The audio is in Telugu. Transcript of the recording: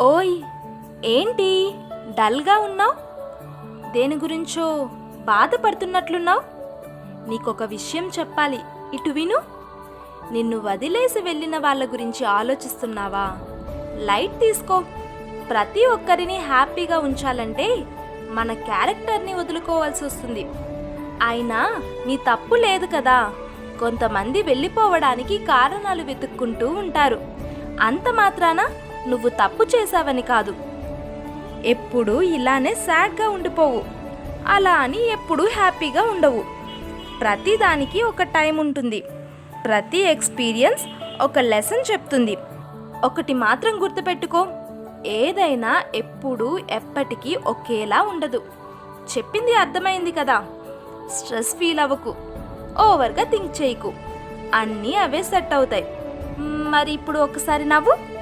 ఓయ్, ఏంటి డల్గా ఉన్నావు? దేని గురించో బాధపడుతున్నట్లున్నావు. నీకొక విషయం చెప్పాలి, ఇటు విను. నిన్ను వదిలేసి వెళ్ళిన వాళ్ళ గురించి ఆలోచిస్తున్నావా? లైట్ తీసుకో. ప్రతి ఒక్కరిని హ్యాపీగా ఉంచాలంటే మన క్యారెక్టర్ని వదులుకోవాల్సి వస్తుంది. అయినా నీ తప్పు లేదు కదా. కొంతమంది వెళ్ళిపోవడానికి కారణాలు వెతుక్కుంటూ ఉంటారు. అంత మాత్రాన నువ్వు తప్పు చేశావని కాదు. ఎప్పుడూ ఇలానే సాడ్గా ఉండిపోవు. అలా అని ఎప్పుడూ హ్యాపీగా ఉండవు. ప్రతిదానికి ఒక టైం ఉంటుంది. ప్రతి ఎక్స్పీరియన్స్ ఒక లెసన్ చెప్తుంది. ఒకటి మాత్రం గుర్తుపెట్టుకో, ఏదైనా ఎప్పుడూ ఎప్పటికీ ఒకేలా ఉండదు. చెప్పింది అర్థమైంది కదా. స్ట్రెస్ ఫీల్ అవ్వకు, ఓవర్గా థింక్ చేయకు. అన్నీ అవే సెట్ అవుతాయి. మరి ఇప్పుడు ఒకసారి నవ్వు.